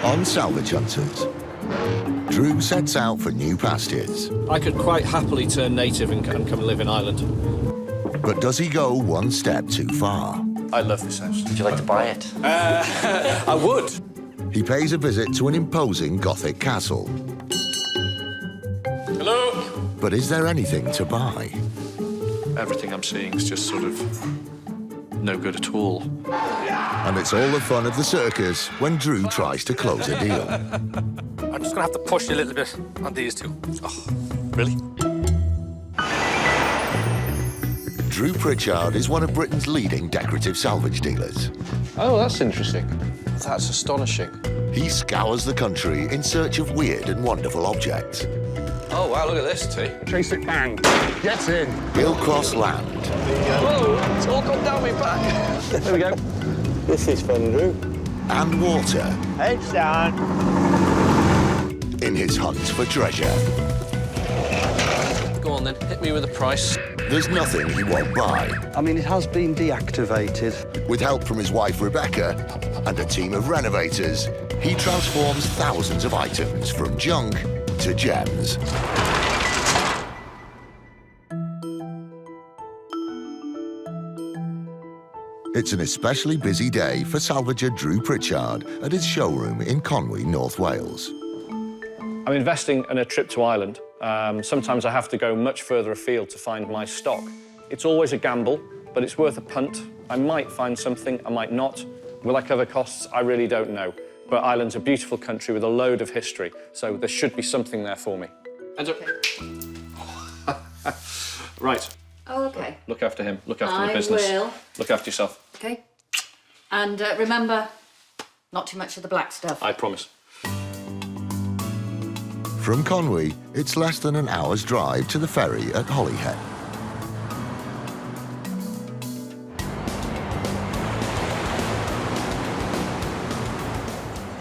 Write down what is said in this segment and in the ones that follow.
On Salvage Hunters, Drew sets out for new pastures. I could quite happily turn native and come and live in Ireland. But does he go one step too far? I love this house. Would you like to buy it? I would. He pays a visit to an imposing Gothic castle. Hello? But is there anything to buy? Everything I'm seeing is just sort of no good at all. And it's all the fun of the circus when Drew tries to close a deal. I'm just gonna have to push you a little bit on these two. Oh, really? Drew Pritchard is one of Britain's leading decorative salvage dealers. Oh, that's interesting. That's astonishing. He scours the country in search of weird and wonderful objects. Oh, wow, look at this, T. Chase it, bang. Get in. He'll cross land Whoa, it's all come down my back. There we go. This is fun, Drew. and water Heads down. in his hunt for treasure. Go on, then. Hit me with a price. There's nothing he won't buy. I mean, it has been deactivated. With help from his wife, Rebecca, and a team of renovators, he transforms thousands of items from junk to gems. It's an especially busy day for salvager Drew Pritchard at his showroom in Conwy, North Wales. I'm investing in a trip to Ireland. Sometimes I have to go much further afield to find my stock. It's always a gamble, but it's worth a punt. I might find something, I might not. Will I cover costs? I really don't know. But Ireland's a beautiful country with a load of history, so there should be something there for me. Right. Oh, OK. Look after him. Look after the I business. will. Look after yourself. OK. And remember, not too much of the black stuff. I promise. From Conwy, it's less than an hour's drive to the ferry at Holyhead.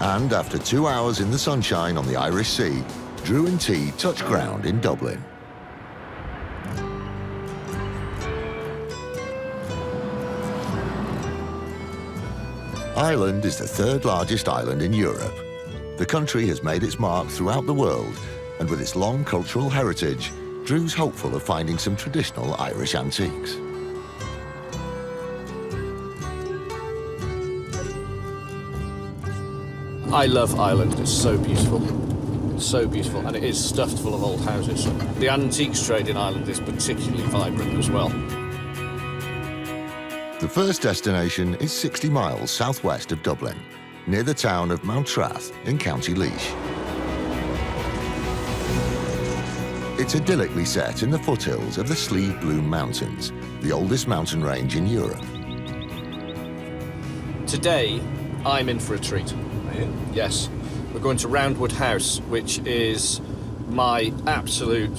And after 2 hours in the sunshine on the Irish Sea, Drew and T touch ground in Dublin. Ireland is the third largest island in Europe. The country has made its mark throughout the world, and with its long cultural heritage, Drew's hopeful of finding some traditional Irish antiques. I love Ireland. It's so beautiful. It's so beautiful, and it is stuffed full of old houses. The antiques trade in Ireland is particularly vibrant as well. The first destination is 60 miles southwest of Dublin, near the town of Mountrath in County Laois. It's idyllically set in the foothills of the Slieve Bloom Mountains, the oldest mountain range in Europe. Today, I'm in for a treat. Yes. We're going to Roundwood House, which is my absolute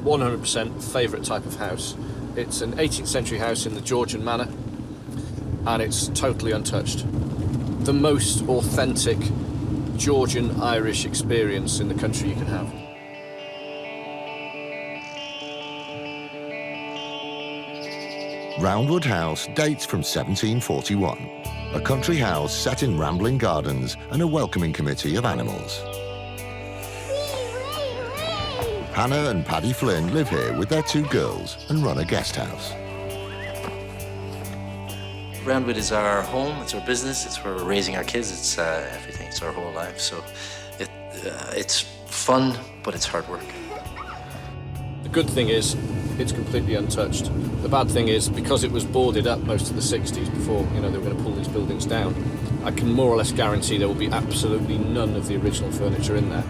100% favourite type of house. It's an 18th century house in the Georgian manner, and it's totally untouched. The most authentic Georgian-Irish experience in the country you can have. Roundwood House dates from 1741, a country house set in rambling gardens and a welcoming committee of animals. Hannah and Paddy Flynn live here with their 2 girls and run a guest house. Roundwood is our home, it's our business, it's where we're raising our kids, it's everything, it's our whole life. So it's fun, but it's hard work. The good thing is, it's completely untouched. The bad thing is, because it was boarded up most of the 60s before, they were going to pull these buildings down, I can more or less guarantee there will be absolutely none of the original furniture in there.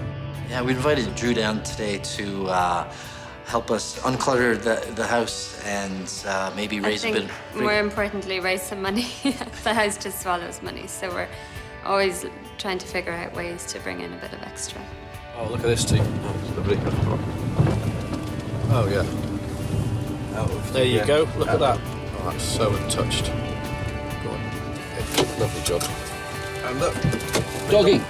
Yeah, we invited Drew down today to help us unclutter the house and maybe raise a bit. More importantly, raise some money. The house just swallows money, so we're always trying to figure out ways to bring in a bit of extra. Oh, look at this team. Oh, it's lovely. Oh, yeah. There you go. Look at that. Oh, that's so untouched. Go on. Yeah, lovely job. And look. Doggy.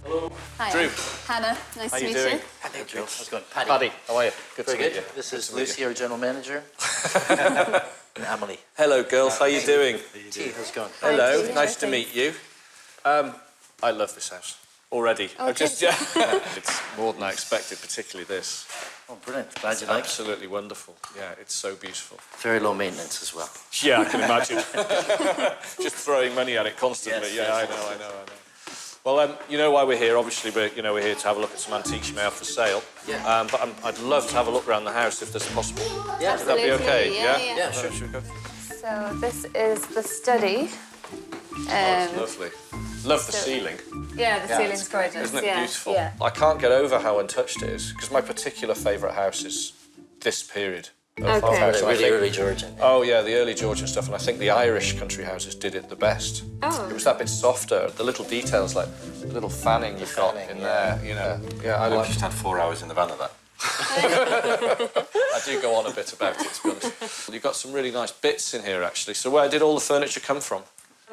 Hello. Hi, Drew. Hannah. Nice How to you meet doing? you. Hey, Drew. How's it going? Paddy. Paddy, how are you? Good Very to meet good. you. This Good is to meet Lucy, our general manager. And Emily. Hello, girls. How you doing? T, how's it going? Hello. T. Nice to Hi, meet you. I love this house already. Oh, I'm just, good. it's more than I expected, particularly this. Oh, brilliant. Glad It's you like it. absolutely wonderful. Yeah, it's so beautiful. Very low maintenance as well. Yeah, I can imagine. Just throwing money at it constantly. Yes, yeah, yes, I know. Well, you know why we're here. Obviously, we're here to have a look at some antiques you may have for sale. Yeah. But I'd love to have a look around the house if there's possible. Yeah. Would that be okay? Yeah. Yeah, sure. Should we go? So this is the study. It's lovely. Love the ceiling. Yeah, the ceiling's gorgeous. Isn't it yeah. beautiful? Yeah. I can't get over how untouched it is because my particular favourite house is this period of Okay. house. And I Really think- early Georgian. Oh yeah, the early Georgian stuff, and I think the Irish country houses did it the best. Oh. It was that bit softer, the little details like the little fanning you've got fanning, in yeah. there, you know. Yeah, I like. just had 4 hours in the van of that. I do go on a bit about it, to be honest. You've got some really nice bits in here, actually. So where did all the furniture come from?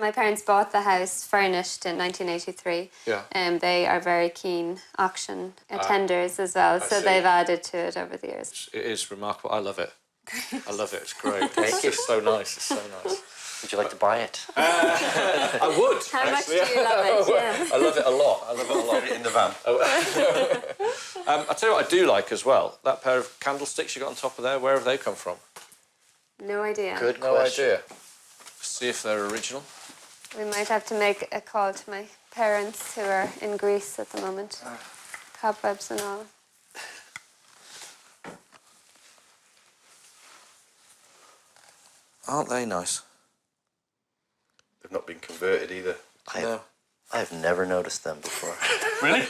My parents bought the house furnished in 1983. Yeah. And they are very keen auction attenders as well, so see. they've added to it over the years. It is remarkable. I love it. I love it. It's great. Thank It's you. just so nice. It's so nice. Would you like to buy it? I would. How much do actually. you love it? Yeah. I love it a lot. I love it a lot. In the van. I'll tell you what I do like as well. That pair of candlesticks you got on top of there, where have they come from? No idea. Good No question. idea. See if they're original. We might have to make a call to my parents who are in Greece at the moment. Cobwebs and all. Aren't they nice? They've not been converted either. I've never noticed them before. Really?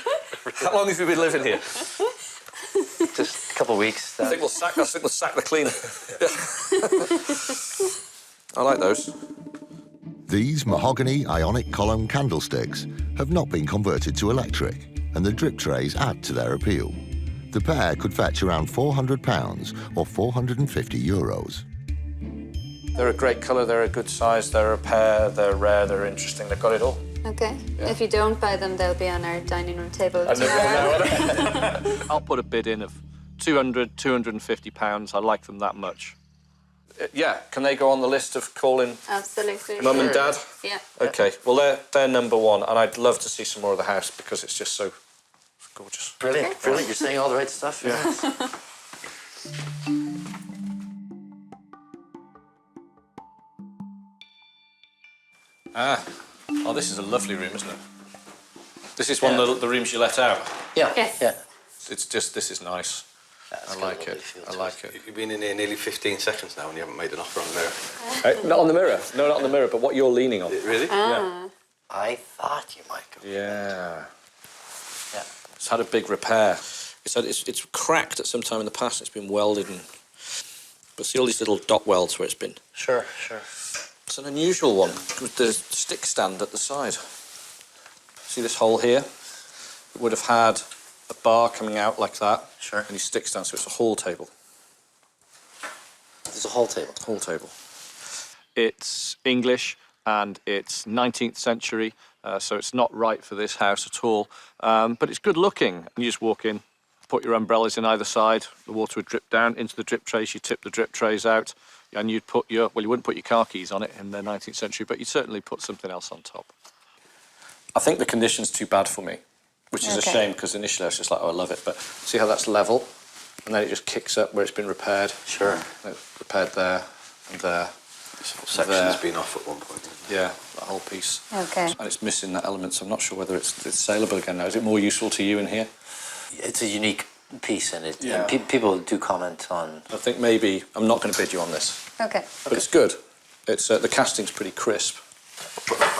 How long have you been living here? Just a couple of weeks. I think we'll sack the cleaner. I like those. These mahogany ionic column candlesticks have not been converted to electric, and the drip trays add to their appeal. The pair could fetch around £400 or €450. They're a great colour, they're a good size, they're a pair, they're rare, they're interesting, they've got it all. Okay. If you don't buy them, they'll be on our dining room table I tomorrow. never know. I'll put a bid in of £200, £250. I like them that much. Yeah, can they go on the list of calling Absolutely. Mum and Dad? Yeah. Okay, well they're number one, and I'd love to see some more of the house because it's just so gorgeous. Brilliant, brilliant. You're saying all the right stuff. Yeah. Oh, this is a lovely room, isn't it? This is one of the rooms you let out. Yeah. Yes. Yeah. It's just, this is nice. It's I got a like lovely it. feel I to like it. You've been in here nearly 15 seconds now and you haven't made an offer on the mirror. Not on the mirror. No, not on the mirror, but what you're leaning on. Really? Yeah. I thought you might go. Yeah. Yeah. It's had a big repair. It's cracked at some time in the past. It's been welded and... But see all these little dot welds where it's been? Sure, sure. It's an unusual one with the stick stand at the side. See this hole here? It would have had a bar coming out like that. Sure. And you stick stand, so it's a hall table. There's a whole table. Hall table. It's English and it's 19th century, so it's not right for this house at all. But it's good looking. You just walk in, put your umbrellas in either side, the water would drip down into the drip trays, you tip the drip trays out, and you'd put your, well, you wouldn't put your car keys on it in the 19th century, but you'd certainly put something else on top. I think the condition's too bad for me, which is a shame, because initially I was just like, oh, I love it, but see how that's level? And then it just kicks up where it's been repaired. Sure. Repaired there and there. This whole section's been off at one point. Yeah, that whole piece. Okay. And it's missing that element, so I'm not sure whether it's saleable again now. Is it more useful to you in here? It's a unique piece, and it. Yeah. And people do comment on. I think maybe I'm not going to bid you on this, Okay. but it's good. It's the casting's pretty crisp.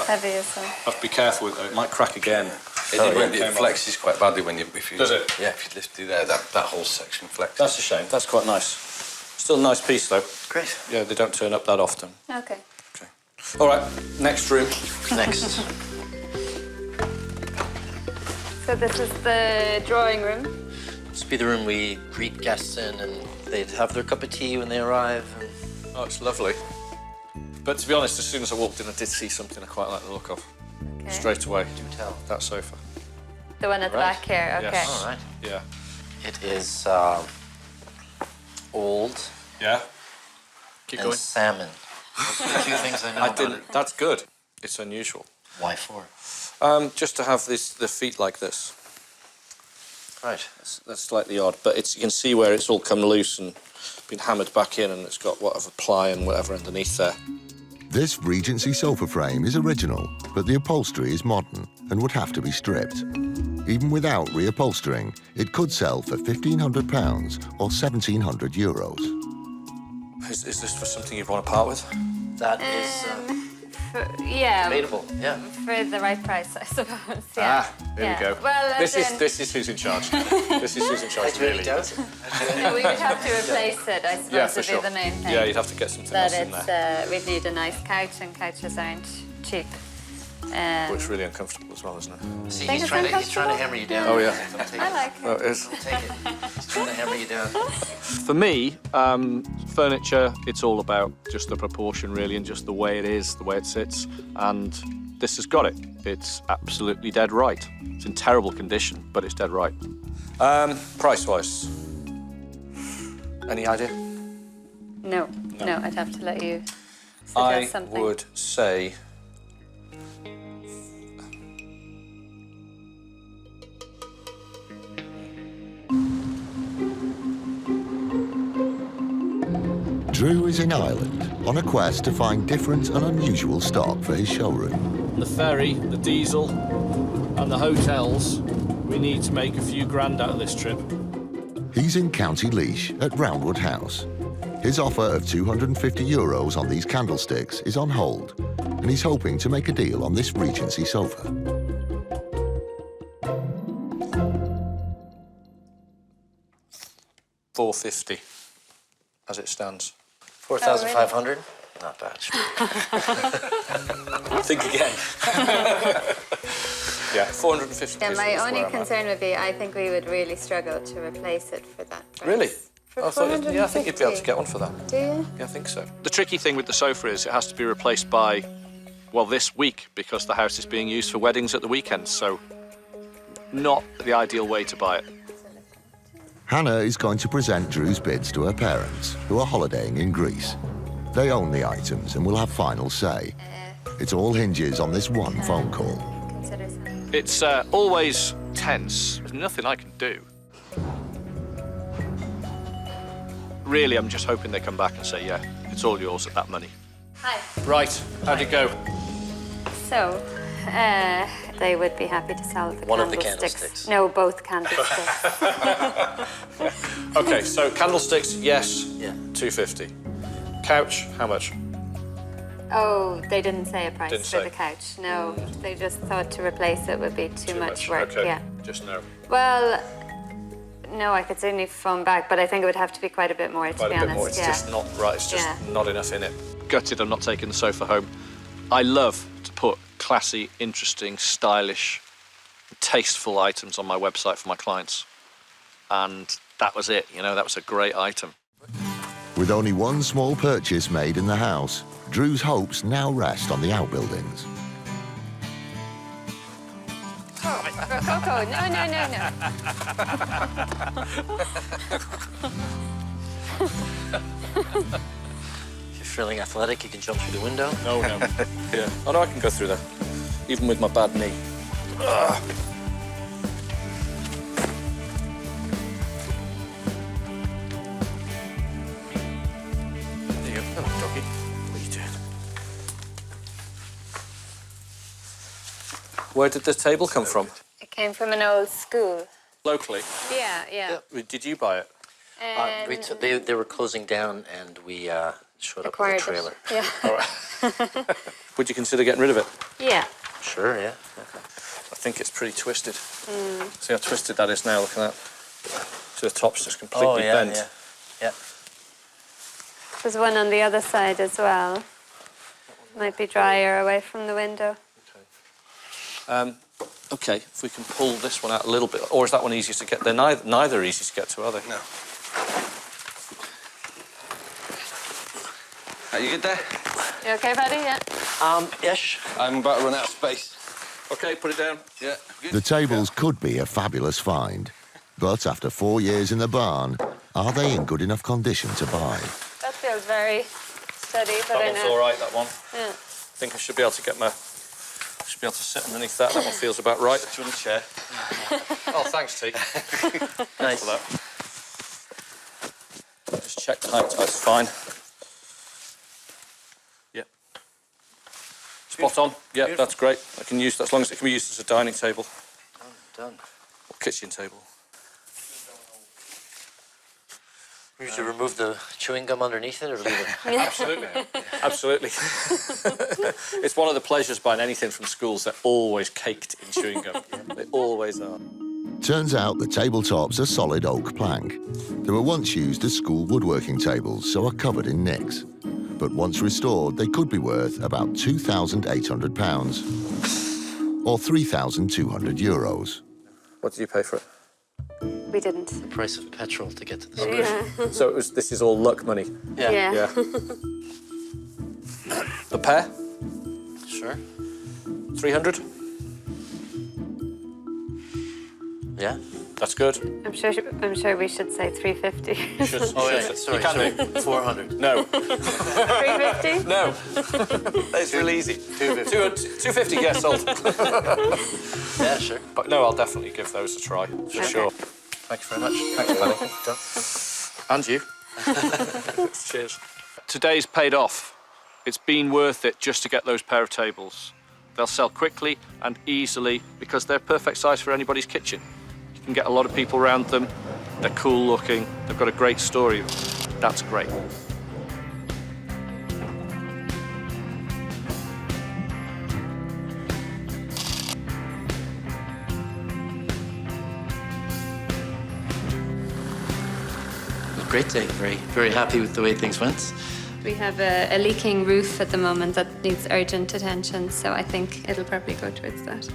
Heavy as well. Have to be careful with it. It might crack again. It flexes quite badly when you... Does it? Yeah, if you lift through there, that whole section flexes. That's a shame. That's quite nice. Still a nice piece though. Great. Yeah, they don't turn up that often. Okay. Okay. All right, next room. Next. So this is the drawing room. This would be the room we greet guests in, and they'd have their cup of tea when they arrive. And Oh, it's lovely. But to be honest, as soon as I walked in, I did see something I quite like the look of. Okay. Straight away. do tell. That sofa. The one at the back here, okay. Yes. All right. Yeah. It is old Yeah. Keep and going. salmon. Those are the two things I know I about didn't. it. That's good. It's unusual. Why for? Just to have the feet like this. Right. That's slightly odd, but you can see where it's all come loose and been hammered back in, and it's got whatever ply and whatever underneath there. This Regency sofa frame is original, but the upholstery is modern and would have to be stripped. Even without reupholstering, it could sell for £1,500 or €1,700. Is this for something you'd want to part with? That is Yeah, debatable. Yeah. for the right price, I suppose. Yeah. There we go. Well, This is who's in charge. This is who's in charge. I really doubt it. we would have to replace it, I suppose, Yeah, for would sure. be the main thing. Yeah, you'd have to get something That else in there. we'd need a nice couch, and couches aren't cheap. But it's really uncomfortable as well, isn't it? See, Think he's it's trying to uncomfortable? hammer you down. Oh, yeah. Don't take I it. like Oh, it. it is. Don't take it. He's trying to hammer you down. For me, furniture, it's all about just the proportion, really, and just the way it is, the way it sits. And this has got it. It's absolutely dead right. It's in terrible condition, but it's dead right. Price-wise, any idea? No, I'd have to let you suggest I something. would say... Drew is in Ireland on a quest to find different and unusual stock for his showroom. The ferry, the diesel, and the hotels, we need to make a few grand out of this trip. He's in County Laois at Roundwood House. His offer of €250 on these candlesticks is on hold, and he's hoping to make a deal on this Regency sofa. $450, as it stands. 4,500? Not bad. Think again. Yeah, 450. Yeah, is my where only I'm at. concern would be I think we would really struggle to replace it for that price. Really? For I thought, yeah, I think you'd be able to 450. get one for that. Do you? Yeah, I think so. The tricky thing with the sofa is it has to be replaced by, well, this week, because the house is being used for weddings at the weekend, so not the ideal way to buy it. Hannah is going to present Drew's bids to her parents, who are holidaying in Greece. They own the items and will have final say. It all hinges on this one phone call. Consider something. It's always tense. There's nothing I can do. Really, I'm just hoping they come back and say, yeah, it's all yours at that money. Hi. Right, how'd it go? So, they would be happy to sell the One of the candlesticks. candlesticks. No, both candlesticks. Okay, so candlesticks, yes, Yeah. 250. Couch, how much? Oh, they didn't say a price Didn't for say. the couch. No, they just thought to replace it would be too much work. Okay, Yeah. just no. Well, no, I could certainly phone back, but I think it would have to be quite a bit more, to Quite be a bit honest. more. It's yeah. just not right. It's just Yeah. not enough in it. Gutted I'm not taking the sofa home. I love to put classy, interesting, stylish, tasteful items on my website for my clients. And that was it, you know, that was a great item. With only one small purchase made in the house, Drew's hopes now rest on the outbuildings. Rococo, no. If you're feeling athletic, you can jump through the window. No. Yeah. Oh, no, I can go through there, even with my bad knee. Ugh. There you go. Hello, doggy. What are you doing? Where did the table come from? It came from an old school. Locally. Yeah. Did you buy it? They were closing down, and we showed up with a Acquired trailer. it. Yeah. Would you consider getting rid of it? Yeah. Sure, yeah. I think it's pretty twisted. See how twisted that is now, look at that. So the top's just completely bent. Yeah. There's one on the other side as well. Might be drier away from the window. Okay, if we can pull this one out a little bit, or is that one easier to get? They're neither easy to get to, are they? No. Are you good there? You okay, buddy? Yeah. Ish. I'm about to run out of space. OK, put it down. Yeah. The tables could be a fabulous find, but after 4 years in the barn, are they in good enough condition to buy? That feels very steady, but That one's all right, that one. Yeah. I think I should be able to get my... Should be able to sit underneath that. That one feels about right. Do you want a chair? Oh, thanks, T. Thanks for that. Just check the height tide's fine. Yep. Spot on. Yep, that's great. I can use that as long as it can be used as a dining table. Done. Or kitchen table. We should remove the chewing gum underneath it or leave it? Absolutely. Absolutely. It's one of the pleasures buying anything from schools. They're always caked in chewing gum. They always are. Turns out the tabletops are solid oak plank. They were once used as school woodworking tables, so are covered in nicks. But once restored, they could be worth about £2,800 or €3,200. What did you pay for it? We didn't. The price of petrol to get to the school. Yeah. So this is all luck money. Yeah. Yeah. The pair? Sure. 300? Yeah. That's good. I'm sure we should say 350. You should. Oh, yeah. should. Sorry. You can do. 400. No. 350? No. That's real easy. 250, yes, sold. Yeah, sure. But no, I'll definitely give those a try, for sure. Thank you very much. Thanks, Paddy. And you. Cheers. Today's paid off. It's been worth it just to get those pair of tables. They'll sell quickly and easily because they're perfect size for anybody's kitchen. You can get a lot of people around them. They're cool looking. They've got a great story. That's great. Great day. Very, very happy with the way things went. We have a leaking roof at the moment that needs urgent attention, so I think it'll probably go towards that.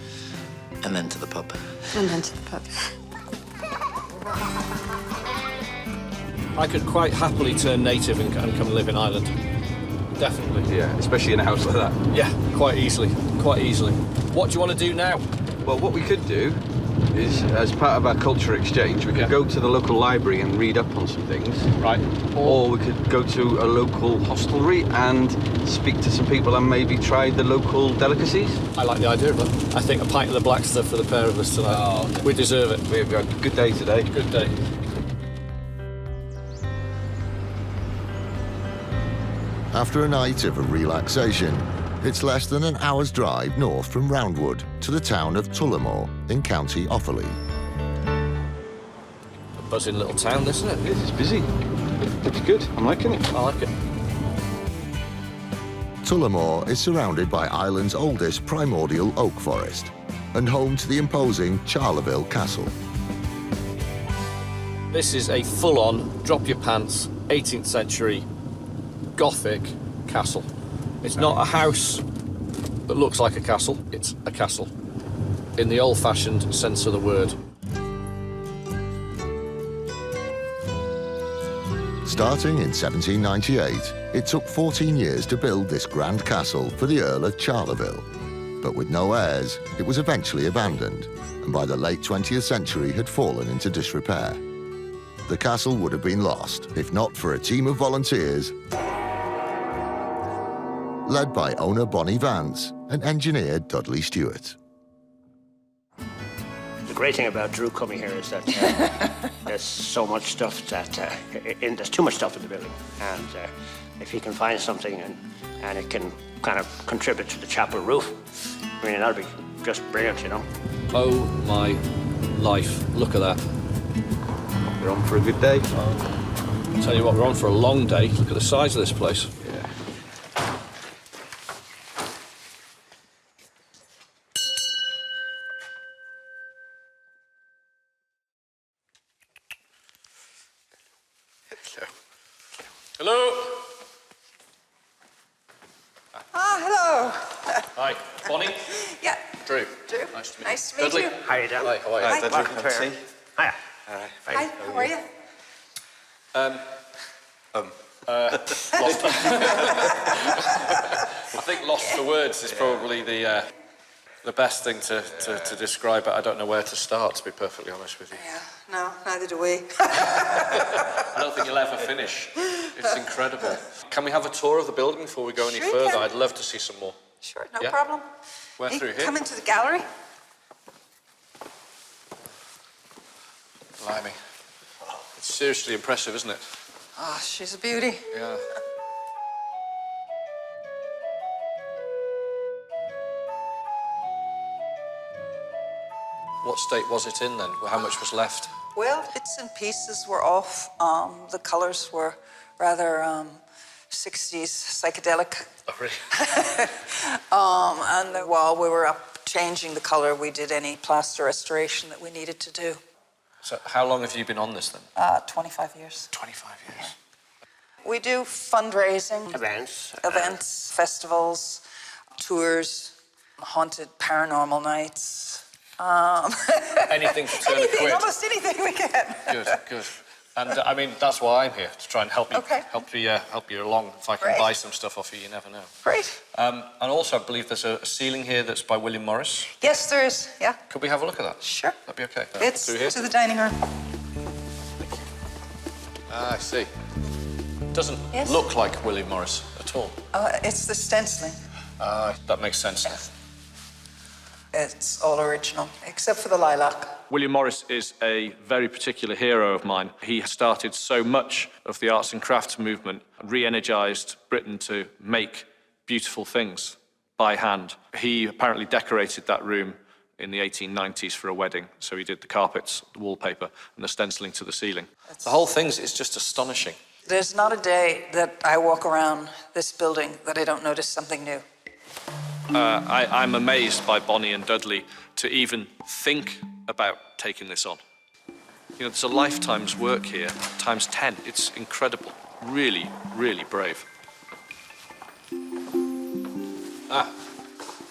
And then to the pub. And then to the pub. I could quite happily turn native and come live in Ireland. Definitely. Yeah, especially in a house like that. Yeah, quite easily. Quite easily. What do you want to do now? Well, what we could do is, as part of our culture exchange, we could go to the local library and read up on some things. Right. Or we could go to a local hostelry and speak to some people and maybe try the local delicacies. I like the idea of that. I think a pint of the black stuff for the pair of us tonight. Oh, we deserve it. We've got a good day today. Good day. After a night of relaxation, it's less than an hour's drive north from Roundwood to the town of Tullamore in County Offaly. A buzzing little town, isn't it? This is busy. It's good. I'm liking it. I like it. Tullamore is surrounded by Ireland's oldest primordial oak forest and home to the imposing Charleville Castle. This is a full-on, drop-your-pants, 18th century Gothic castle. It's not a house that looks like a castle, it's a castle, in the old-fashioned sense of the word. Starting in 1798, it took 14 years to build this grand castle for the Earl of Charleville. But with no heirs, it was eventually abandoned, and by the late 20th century had fallen into disrepair. The castle would have been lost, if not for a team of volunteers led by owner Bonnie Vance and engineer Dudley Stewart. The great thing about Drew coming here is that there's so much stuff that there's too much stuff in the building, and if he can find something and it can kind of contribute to the chapel roof, I mean, that'll be just brilliant, you know. Oh my life, look at that. We're on for a good day. I'll tell you what, we're on for a long day. Look at the size of this place. Hello. Hello. Hi, Bonnie. Yeah. Drew. Drew. Nice to meet Nice to you. meet Dudley. you. How you doing? Hi, how are you? Hi. Welcome to here. Hiya. Hi, how are you? I think lost for words is probably the... the best thing to describe it. I don't know where to start, to be perfectly honest with you. Yeah, no, neither do we. I don't think you'll ever finish. It's incredible. Can we have a tour of the building before we go any Sure you further? can. I'd love to see some more. Sure, no Yeah? problem. Where You through can here? come into the gallery. Blimey. It's seriously impressive, isn't it? Oh, she's a beauty. Yeah. What state was it in then? How much was left? Well, bits and pieces were off. The colors were rather 60s psychedelic. Oh, really? And while we were up changing the color, we did any plaster restoration that we needed to do. So how long have you been on this then? 25 years. 25 years. We do fundraising, Events. festivals, tours, haunted paranormal nights. Anything to turn a Anything, quid. almost anything we can. Good, good. And I mean, that's why I'm here, to try and help you, Okay. help you along. If I can Great. buy some stuff off you, you never know. Great. And also, I believe there's a ceiling here that's by William Morris. Yes, there is. Yeah. Could we have a look at that? Sure. That'd be okay. It's Through here? to the dining room. Ah, I see. Doesn't Yes. look like William Morris at all. It's the stenciling. That makes sense. It's all original, except for the lilac. William Morris is a very particular hero of mine. He started so much of the arts and crafts movement, re-energised Britain to make beautiful things by hand. He apparently decorated that room in the 1890s for a wedding. So he did the carpets, the wallpaper, and the stenciling to the ceiling. The whole thing is just astonishing. There's not a day that I walk around this building that I don't notice something new. I'm amazed by Bonnie and Dudley to even think about taking this on. You know, there's a lifetime's work here, times 10. It's incredible. Really, really brave.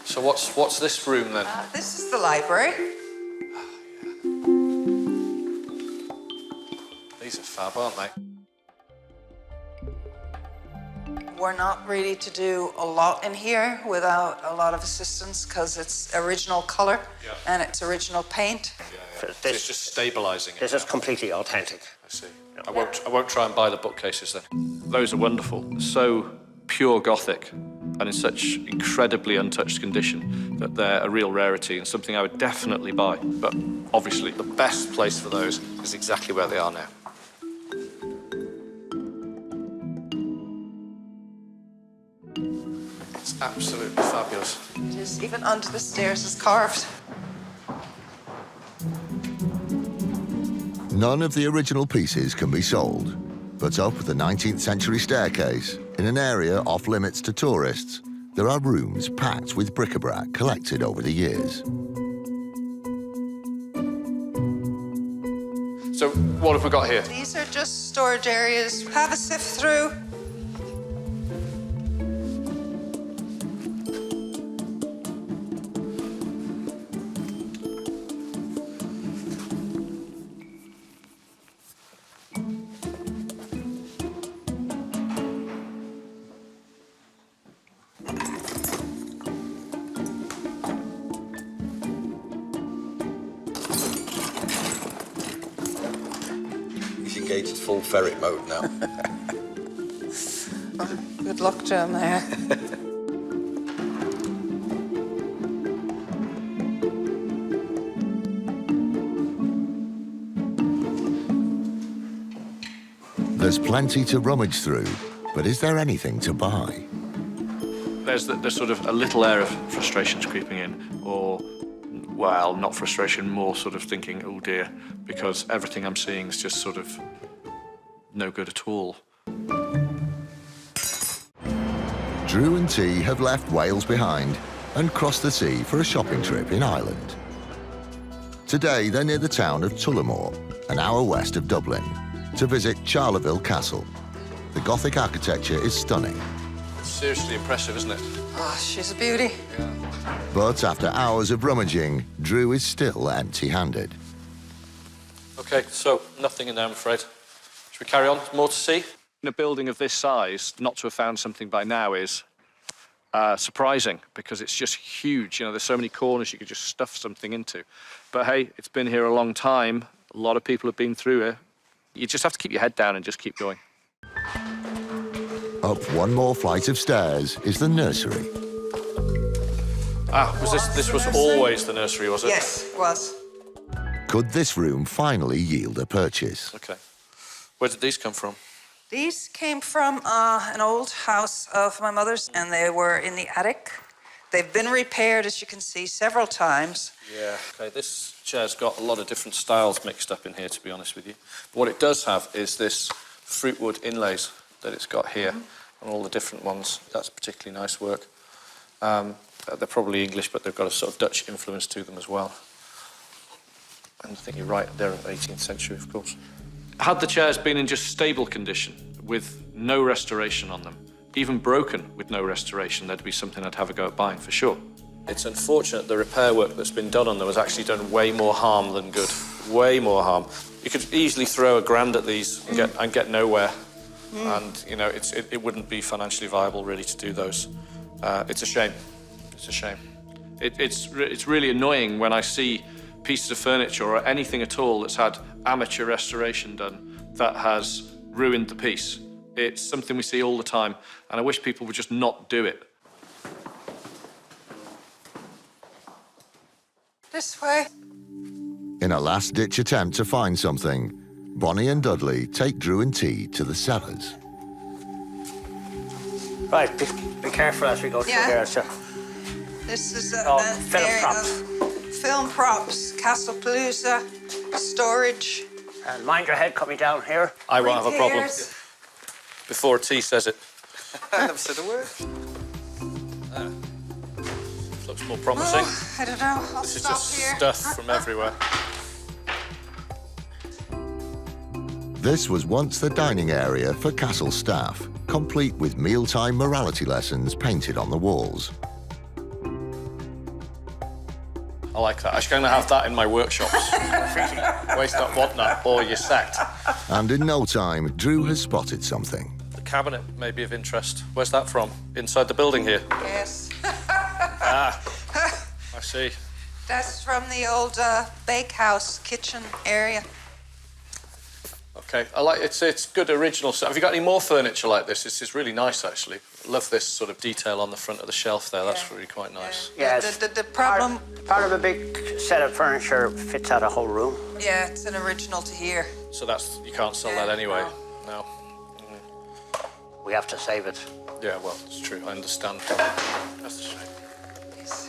So what's this room then? This is the library. These are fab, aren't they? We're not ready to do a lot in here without a lot of assistance because it's original color and it's original paint. So it's just stabilising it. This is completely authentic. I see. I won't try and buy the bookcases then. Those are wonderful. So pure Gothic and in such incredibly untouched condition that they're a real rarity and something I would definitely buy. But obviously the best place for those is exactly where they are now. It's absolutely fabulous. It is, even under the stairs is carved. None of the original pieces can be sold, but up the 19th century staircase, in an area off limits to tourists, there are rooms packed with bric-a-brac collected over the years. So what have we got here? These are just storage areas. Have a sift through. He's engaged full ferret mode now. Good luck to him there. There's plenty to rummage through, but is there anything to buy? There's sort of a little air of frustration's creeping in, or, well, not frustration, more sort of thinking, oh dear, because everything I'm seeing is just sort of no good at all. Drew and T have left Wales behind and crossed the sea for a shopping trip in Ireland. Today, they're near the town of Tullamore, an hour west of Dublin, to visit Charleville Castle. The Gothic architecture is stunning. It's seriously impressive, isn't it? Oh, she's a beauty. But after hours of rummaging, Drew is still empty-handed. Okay, so nothing in there, I'm afraid. Should we carry on? More to see? In a building of this size, not to have found something by now is surprising because it's just huge. You know, there's so many corners you could just stuff something into. But hey, it's been here a long time. A lot of people have been through here. You just have to keep your head down and just keep going. Up one more flight of stairs is the nursery. Ah, this was always the nursery, was it? Yes, it was. Could this room finally yield a purchase? Okay. Where did these come from? These came from an old house of my mother's, and they were in the attic. They've been repaired, as you can see, several times. Yeah. Okay, this chair's got a lot of different styles mixed up in here, to be honest with you. But what it does have is this fruitwood inlays that it's got here, and all the different ones. That's particularly nice work. They're probably English, but they've got a sort of Dutch influence to them as well. And I think you're right, they're 18th century, of course. Had the chairs been in just stable condition, with no restoration on them, even broken with no restoration, that'd be something I'd have a go at buying for sure. It's unfortunate the repair work that's been done on them has actually done way more harm than good. Way more harm. You could easily throw $1,000 at these and get nowhere. And, you know, it wouldn't be financially viable, really, to do those. It's a shame. It's a shame. It's really annoying when I see pieces of furniture or anything at all that's had amateur restoration done that has ruined the piece. It's something we see all the time, and I wish people would just not do it. This way. In a last-ditch attempt to find something, Bonnie and Dudley take Drew and T to the cellars. Right, be careful as we go through here, sir. This is film area props. of film props, Castlepalooza, storage. And mind your head coming down here. I won't have a problem. repairs. Before T says it. I never said a word. Looks more promising. Oh, I don't know. I'll This is stop just here. stuff from everywhere. This was once the dining area for castle staff, complete with mealtime morality lessons painted on the walls. I like that. I'm going to have that in my workshops. Waste not, want not, or you're sacked. And in no time, Drew has spotted something. The cabinet may be of interest. Where's that from? Inside the building here? Yes. Ah, I see. That's from the old bakehouse kitchen area. Okay, I like it's good original stuff. Have you got any more furniture like this? This is really nice, actually. I love this sort of detail on the front of the shelf there. That's really quite nice. Yes. The problem... Part of a big set of furniture fits out a whole room. Yeah, it's an original to here. So you can't sell that anyway. No. We have to save it. Yeah, well, it's true. I understand. That's a shame. Yes.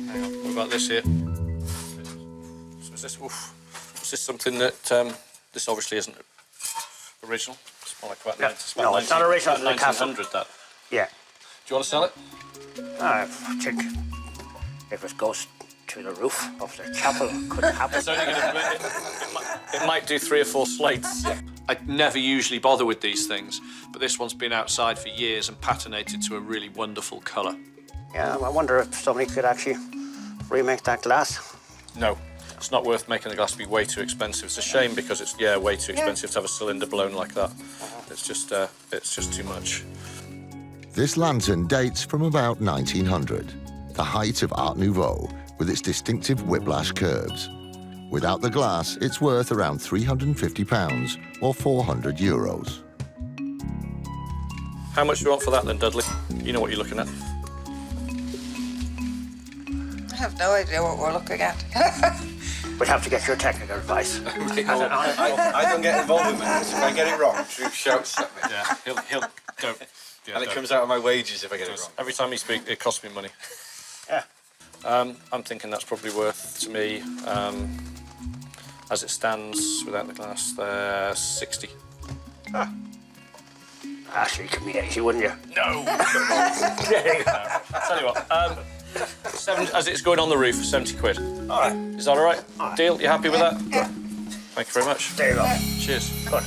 Hang on. What about this here? So is this? Oof. Is this something that this obviously isn't original? It's more like about No, it's not original. About 1900. That. Yeah. Do you want to sell it? I think if it goes to the roof of the chapel, could happen. It's only gonna, it might do 3 or 4 slates. I never usually bother with these things, but this one's been outside for years and patinated to a really wonderful colour. Yeah, I wonder if somebody could actually remake that glass. No, it's not worth making the glass be way too expensive. It's a shame because it's way too expensive to have a cylinder blown like that. It's just too much. This lantern dates from about 1900, the height of Art Nouveau, with its distinctive whiplash curves. Without the glass, it's worth around £350 or €400. How much do you want for that then, Dudley? You know what you're looking at. I have no idea what we're looking at. We'd have to get your technical advice. I don't get involved with this. If I get it wrong, Drew shouts at me. Yeah, he'll don't. Yeah, And it comes out of my wages if I get it wrong. Every time you speak, it costs me money. Yeah. I'm thinking that's probably worth, to me, as it stands without the glass, there, 60. Actually, you could be 80, wouldn't you? No! I'll tell you what, 7, as it's going on the roof, 70 quid. All right. Is that all right? Deal? You happy with that? Yeah. Thank you very much. There you go. Cheers. Good.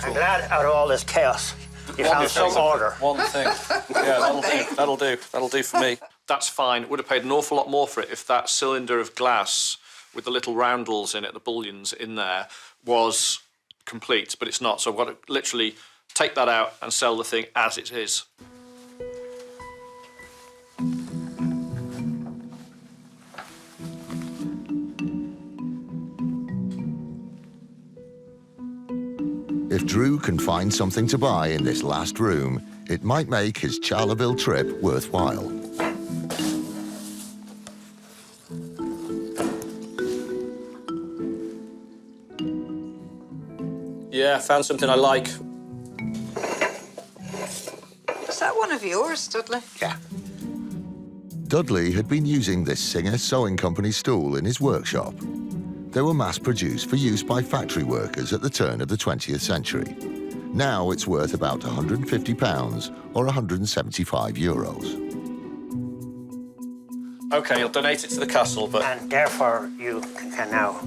I'm glad out of all this chaos, you found some order. One thing. Yeah, that'll do. That'll do for me. That's fine. Would have paid an awful lot more for it if that cylinder of glass with the little roundels in it, the bullions in there, was complete, but it's not. So I've got to literally take that out and sell the thing as it is. If Drew can find something to buy in this last room, it might make his Charleville trip worthwhile. Yeah, found something I like. Is that one of yours, Dudley? Yeah. Dudley had been using this Singer Sewing Company stool in his workshop. They were mass-produced for use by factory workers at the turn of the 20th century. Now it's worth about £150 or 175 euros. OK, I'll donate it to the castle, but... And therefore you can now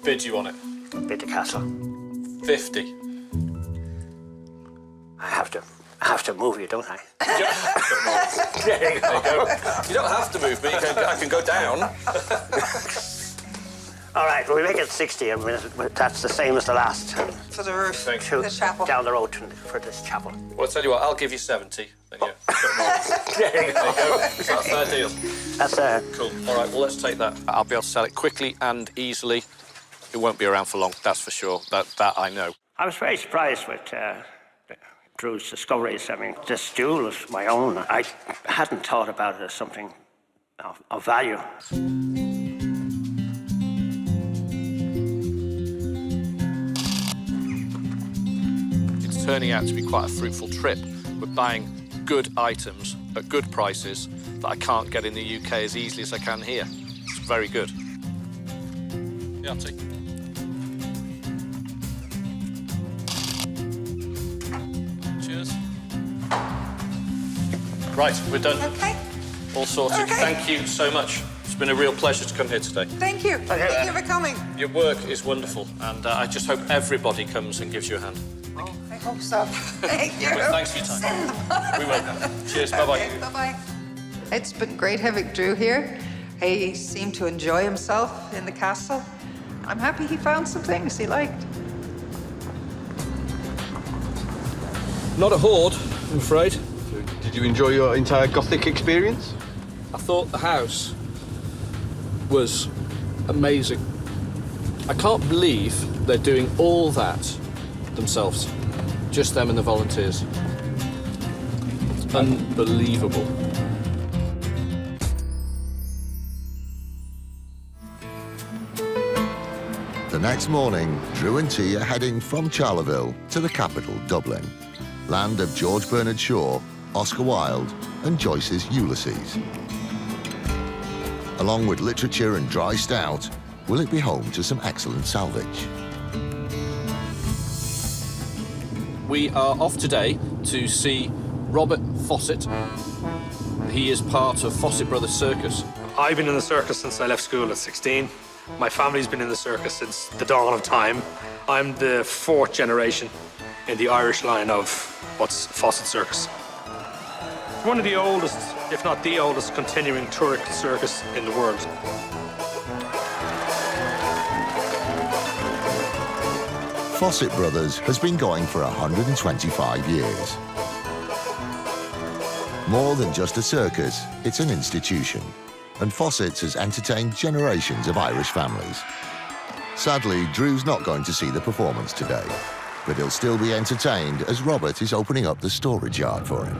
bid you on it. bid the castle. 50. I have to move you, don't I? There you go. You don't have to move me. I can go down. All right, we'll make it 60, and that's the same as the last. For the roof, Thank the chapel. Down the road for this chapel. Well, I'll tell you what, I'll give you 70. Then you there you go. Is that a fair deal? That's Cool. All right, well, let's take that. I'll be able to sell it quickly and easily. It won't be around for long, that's for sure. That I know. I was very surprised with Drew's discoveries. I mean, this stool was my own. I hadn't thought about it as something of value. It's turning out to be quite a fruitful trip. We're buying good items at good prices that I can't get in the UK as easily as I can here. It's very good. Yeah, I'll take it. Cheers. Right, we're done. Okay. All sorted. Okay. Thank you so much. It's been a real pleasure to come here today. Thank you. Thank you for coming. Your work is wonderful, and I just hope everybody comes and gives you a hand. Oh, I hope so. Thank you. Well, thanks for your time. We will. Cheers. Bye-bye. Okay, bye-bye. It's been great having Drew here. He seemed to enjoy himself in the castle. I'm happy he found some things he liked. Not a hoard, I'm afraid. Did you enjoy your entire Gothic experience? I thought the house was amazing. I can't believe they're doing all that themselves. Just them and the volunteers. It's unbelievable. The next morning, Drew and T are heading from Charleville to the capital, Dublin, land of George Bernard Shaw, Oscar Wilde, and Joyce's Ulysses. Along with literature and dry stout, will it be home to some excellent salvage? We are off today to see Robert Fawcett. He is part of Fawcett Brothers Circus. I've been in the circus since I left school at 16. My family's been in the circus since the dawn of time. I'm the 4th generation in the Irish line of what's Fawcett Circus. One of the oldest, if not the oldest, continuing tourist circus in the world. Fawcett Brothers has been going for 125 years. More than just a circus, it's an institution, and Fawcett's has entertained generations of Irish families. Sadly, Drew's not going to see the performance today, but he'll still be entertained as Robert is opening up the storage yard for him.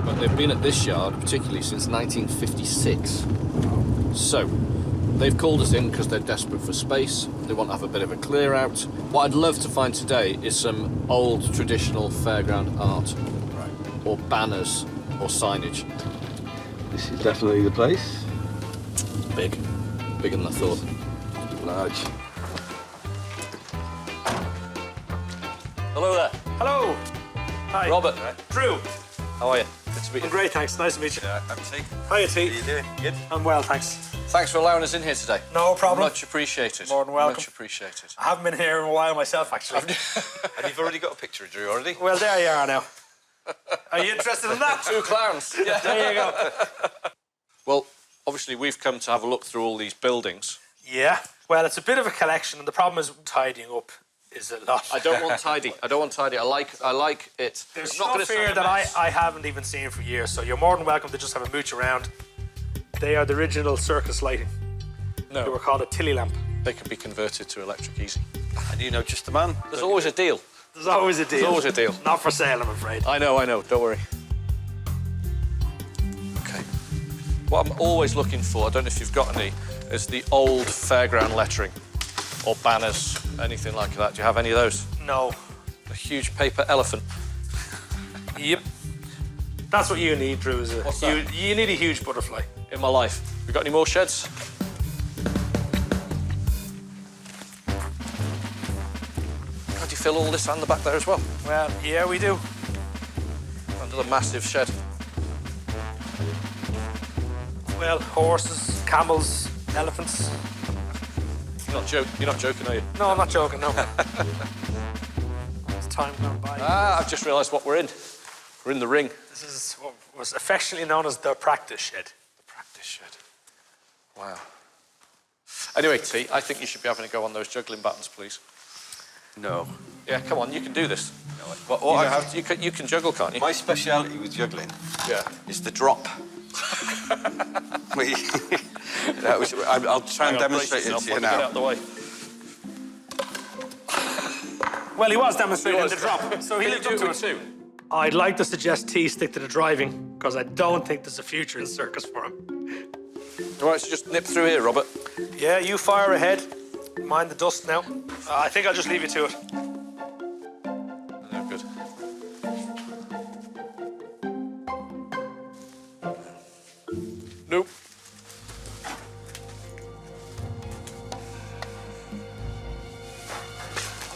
But they've been at this yard, particularly since 1956. So, they've called us in because they're desperate for space. They want to have a bit of a clear out. What I'd love to find today is some old traditional fairground art. Or banners, or signage. This is definitely the place. Big. Bigger than I thought. Large. Hello there. Hello. Hi. Robert. Drew. How are you? Good to meet you. Great, thanks. Nice to meet you. Yeah, I'm T. Hiya, T. How you doing? Good? I'm well, thanks. Thanks for allowing us in here today. No problem. Much appreciated. More than welcome. Much appreciated. I haven't been here in a while myself, actually. And you've already got a picture of Drew already? Well, there you are now. Are you interested in that? 2 clowns. Yeah. There you go. Well, obviously we've come to have a look through all these buildings. Yeah. Well, it's a bit of a collection, and the problem is tidying up is a lot. I don't want tidy. I don't want tidy. I like it. There's I'm not stuff gonna here say that a mess. I haven't even seen for years, so you're more than welcome to just have a mooch around. They are the original circus lighting. No. They were called a tilly lamp. They can be converted to electric easy. And you know just the man. There's always a deal. There's always a deal. There's always a deal. Not for sale, I'm afraid. I know. Don't worry. Okay. What I'm always looking for, I don't know if you've got any, is the old fairground lettering or banners, anything like that. Do you have any of those? No. A huge paper elephant. Yep. That's what you need, Drew. Is What's that? You need a huge butterfly. In my life. We got any more sheds? How do you fill all this and the back there as well? Well, yeah, we do. Another massive shed. Well, horses, camels, elephants. You're not joking, are you? No, I'm not joking, no. It's time gone by. I've just realised what we're in. We're in the ring. This is what was affectionately known as the practice shed. The practice shed. Wow. Anyway, T, I think you should be having a go on those juggling buttons, please. No. Yeah, come on, you can do this. What You can juggle, can't you? My speciality with juggling Yeah. is the drop. I'll try and demonstrate it to you Get now. out of the way. Well, he was demonstrating the drop, so he Can you lived do up to it it. too? I'd like to suggest T stick to the driving, because I don't think there's a future in circus for him. All right, so just nip through here, Robert. Yeah, you fire ahead. Mind the dust now. I think I'll just leave you to it. No, good. Nope.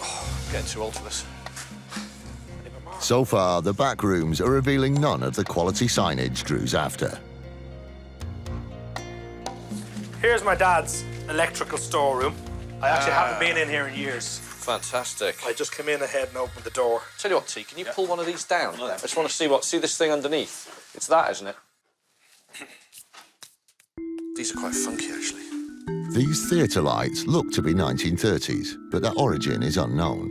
Oh, getting too old for this. So far, the back rooms are revealing none of the quality signage Drew's after. Here's my dad's electrical storeroom. I actually haven't been in here in years. Fantastic. I just came in ahead and opened the door. Tell you what, T, can you pull one of these down? I just want to see this thing underneath. It's that, isn't it? These are quite funky, actually. These theatre lights look to be 1930s, but their origin is unknown.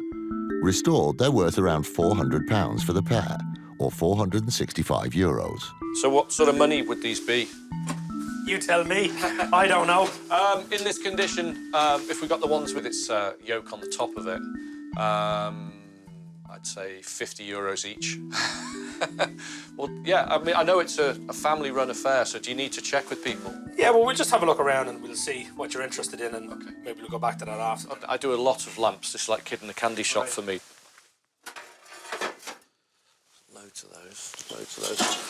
Restored, they're worth around £400 for the pair, or €465. So what sort of money would these be? You tell me. I don't know. In this condition, if we got the ones with its yoke on the top of it, I'd say €50 each. Well, yeah, I mean, I know it's a family-run affair, so do you need to check with people? Yeah, well, we'll just have a look around and we'll see what you're interested in, and maybe we'll go back to that after. I do a lot of lamps. It's like kid in a candy shop for me. Loads of those.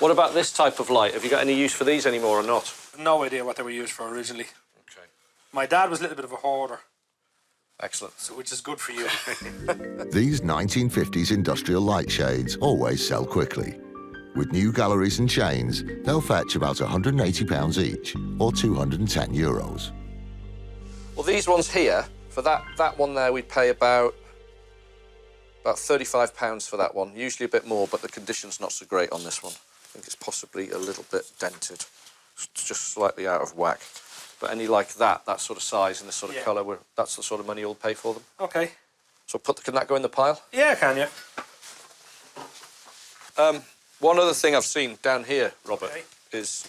What about this type of light? Have you got any use for these anymore or not? No idea what they were used for originally. Okay. My dad was a little bit of a hoarder, Excellent. so which is good for you. These 1950s industrial light shades always sell quickly. With new galleries and chains, they'll fetch about £180 each, or €210. Well, these ones here, for that one there, we'd pay about £35 for that one. Usually a bit more, but the condition's not so great on this one. I think it's possibly a little bit dented. It's just slightly out of whack. But any like that sort of size and this sort of colour, that's the sort of money you'll pay for them. Okay. So can that go in the pile? Yeah, can you? One other thing I've seen down here, Robert, Okay. is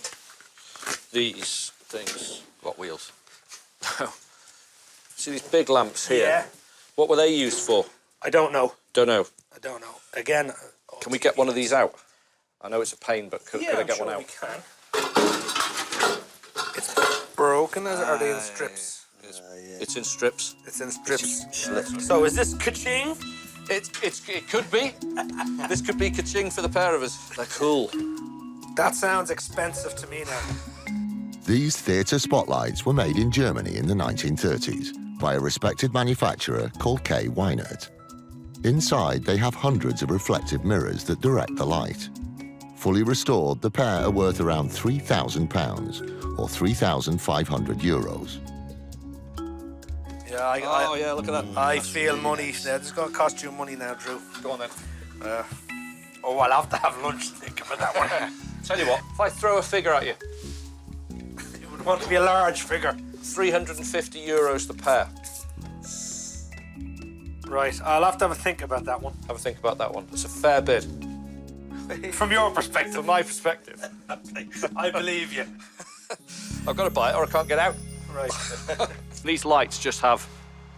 these things. What wheels? See these big lamps here? Yeah. What were they used for? I don't know. Don't know. I don't know. Again. Can we get one of these out? I know it's a pain, but could I get one out? We can. It's broken, is it? Or are they in strips? It's in strips. It's in strips. So is this ka-ching? It could be. This could be ka-ching for the pair of us. They're cool. That sounds expensive to me now. These theatre spotlights were made in Germany in the 1930s by a respected manufacturer called K. Weinert. Inside, they have hundreds of reflective mirrors that direct the light. Fully restored, the pair are worth around £3,000, or €3,500. Yeah, yeah, look at that. I feel money. This is going to cost you money now, Drew. Go on then. Oh, I'll have to have lunch to think about that one. Tell you what, if I throw a figure at you, It would want to be a large figure. 350 euros the pair. Right, I'll have to have a think about that one. Have a think about that one. It's a fair bid. From your perspective. From my perspective. I believe you. I've got to buy it or I can't get out. Right. These lights just have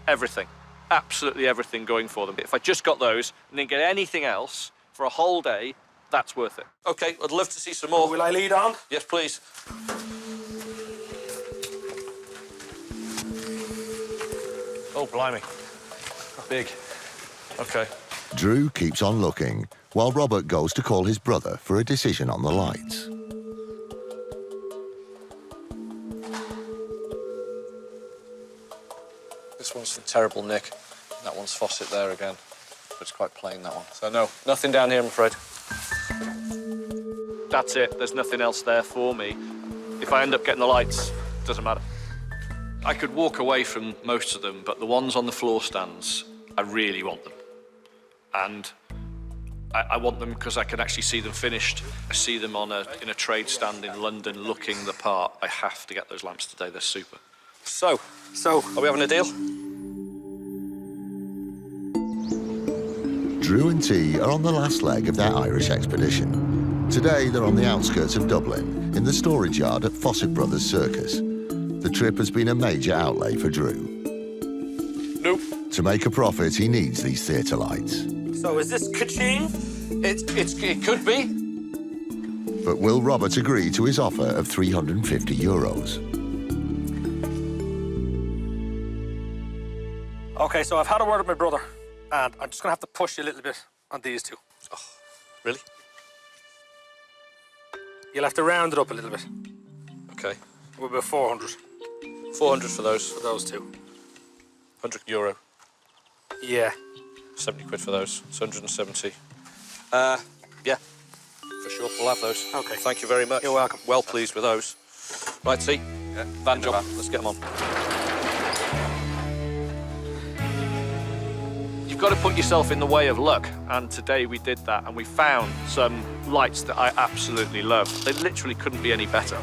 everything, absolutely everything going for them. If I just got those and didn't get anything else for a whole day, that's worth it. Okay, I'd love to see some more. Will I lead on? Yes, please. Oh, blimey. Big. Okay. Drew keeps on looking, while Robert goes to call his brother for a decision on the lights. This one's in terrible nick. That one's faucet there again. But it's quite plain, that one. So no, nothing down here, I'm afraid. That's it. There's nothing else there for me. If I end up getting the lights, doesn't matter. I could walk away from most of them, but the ones on the floor stands, I really want them. And I want them because I can actually see them finished. I see them in a trade stand in London looking the part. I have to get those lamps today, they're super. So, are we having a deal? Drew and T are on the last leg of their Irish expedition. Today, they're on the outskirts of Dublin, in the storage yard at Fawcett Brothers Circus. The trip has been a major outlay for Drew. Nope. To make a profit, he needs these theatre lights. So is this ka-ching? It could be. But will Robert agree to his offer of 350 euros? Okay, so I've had a word with my brother, and I'm just going to have to push you a little bit on these two. Oh, really? You'll have to round it up a little bit. Okay. We're about 400 400 for those. for those two. 100 euro. Yeah. 70 quid for those. It's 170. Yeah, for sure. We'll have those. Okay. Thank you very much. You're welcome. Well pleased with those. Right, see? Yeah. Van job. Let's get them on. You've got to put yourself in the way of luck, and today we did that, and we found some lights that I absolutely love. They literally couldn't be any better.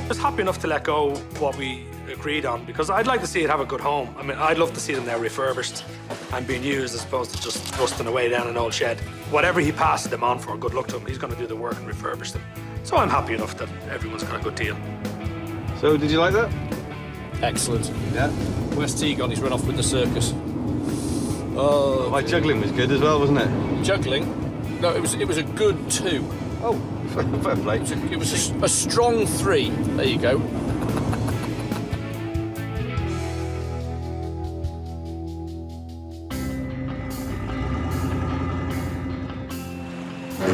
I was happy enough to let go what we agreed on, because I'd like to see it have a good home. I mean, I'd love to see them now refurbished and being used as opposed to just rusting away down an old shed. Whatever he passes them on for, good luck to him. He's going to do the work and refurbish them. So I'm happy enough that everyone's got a good deal. So, did you like that? Excellent. Yeah. Where's T gone? He's run off with the circus. Oh, my juggling was good as well, wasn't it? Juggling? No, it was a good 2. Oh, fair play. It was a strong 3. There you go.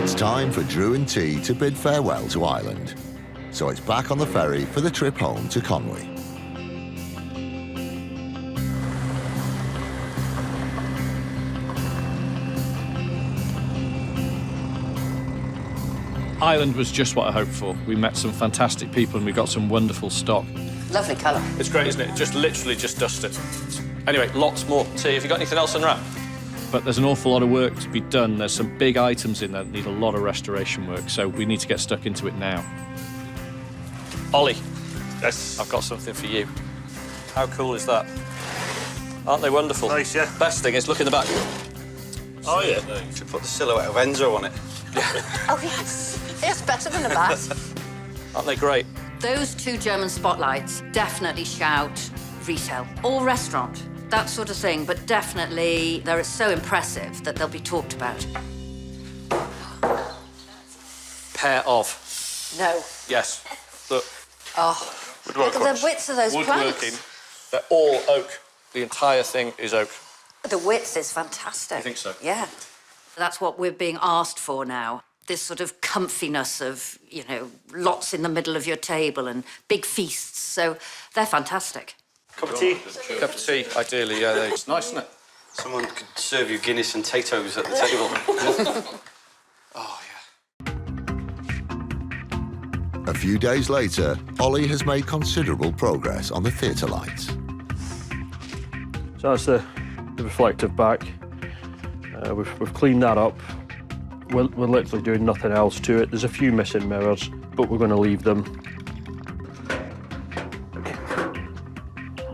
It's time for Drew and T to bid farewell to Ireland. So it's back on the ferry for the trip home to Conwy. Ireland was just what I hoped for. We met some fantastic people and we got some wonderful stock. Lovely colour. It's great, isn't it? Just literally just dusted. Anyway, lots more. T, have you got anything else on wrap? But there's an awful lot of work to be done. There's some big items in there that need a lot of restoration work, so we need to get stuck into it now. Ollie. Yes. I've got something for you. How cool is that? Aren't they wonderful? Nice, yeah. Best thing is, look in the back. Oh, yeah. You should put the silhouette of Enzo on it. Oh, yes. It's better than the bat. Aren't they great? Those 2 German spotlights definitely shout retail or restaurant, that sort of thing, but definitely they're so impressive that they'll be talked about. Pair of. No. Yes. Look. Oh, look at the width of those Woodworking. planks. They're all oak. The entire thing is oak. The width is fantastic. You think so? Yeah. That's what we're being asked for now. This sort of comfiness of, you know, lots in the middle of your table and big feasts. So they're fantastic. Cup of tea? Cup of tea, ideally, yeah. It's nice, isn't it? Someone could serve you Guinness and potatoes at the table. Oh, yeah. A few days later, Ollie has made considerable progress on the theatre lights. So that's the reflective back. We've cleaned that up. We're literally doing nothing else to it. There's a few missing mirrors, but we're going to leave them.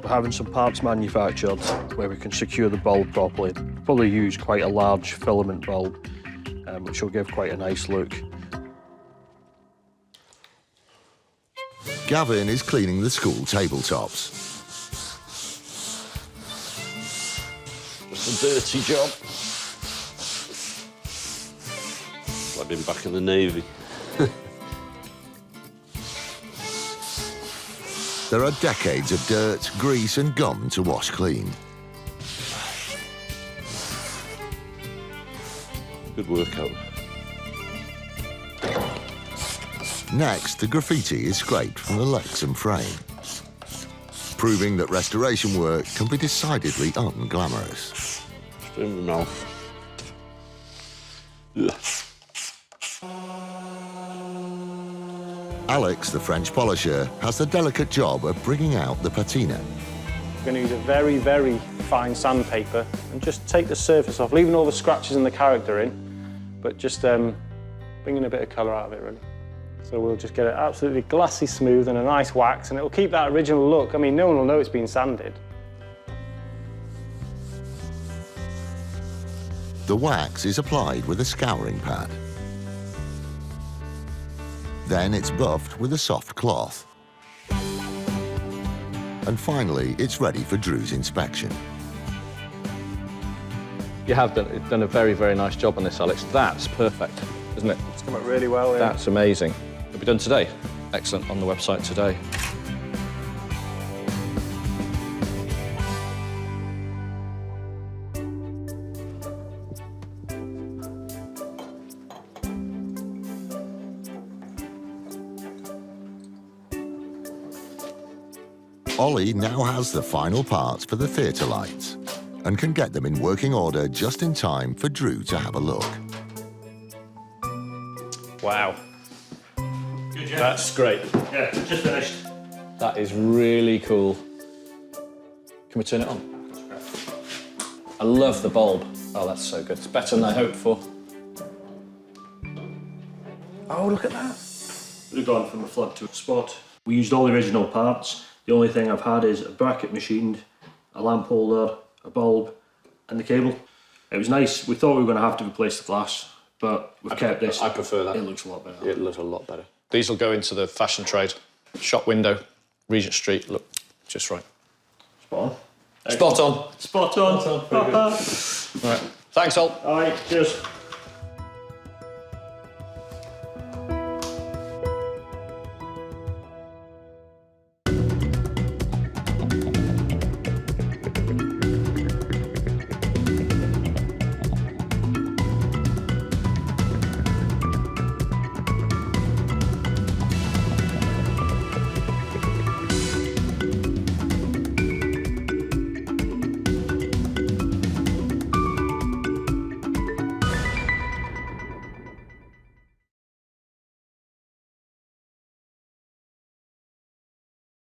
We're having some parts manufactured where we can secure the bulb properly. Probably use quite a large filament bulb, which will give quite a nice look. Gavin is cleaning the school tabletops. It's a dirty job. Like being back in the Navy. There are decades of dirt, grease and gum to wash clean. Good workout. Next, the graffiti is scraped from the legs and frame, proving that restoration work can be decidedly unglamorous. Straight in the mouth. Ugh. Alex, the French polisher, has the delicate job of bringing out the patina. We're going to use a very, very fine sandpaper and just take the surface off, leaving all the scratches and the character in, but just bringing a bit of colour out of it, really. So we'll just get it absolutely glassy smooth and a nice wax, and it'll keep that original look. I mean, no one will know it's been sanded. The wax is applied with a scouring pad. Then it's buffed with a soft cloth. And finally, it's ready for Drew's inspection. You have done a very, very nice job on this, Alex. That's perfect, isn't it? It's come out really well, yeah. That's amazing. It'll be done today. Excellent, on the website today. Ollie now has the final parts for the theatre lights and can get them in working order just in time for Drew to have a look. Wow. Good job. That's great. Yeah, just finished. That is really cool. Can we turn it on? I love the bulb. Oh, that's so good. It's better than I hoped for. Oh, look at that. We've gone from a flood to a spot. We used all the original parts. The only thing I've had is a bracket machined, a lamp holder, a bulb, and the cable. It was nice. We thought we were going to have to replace the glass, but we've kept this. I prefer that. It looks a lot better. It looks a lot better. These will go into the fashion trade. Shop window, Regent Street, look just right. Spot on. Spot on. Spot on. Right. Thanks, all. All right, cheers.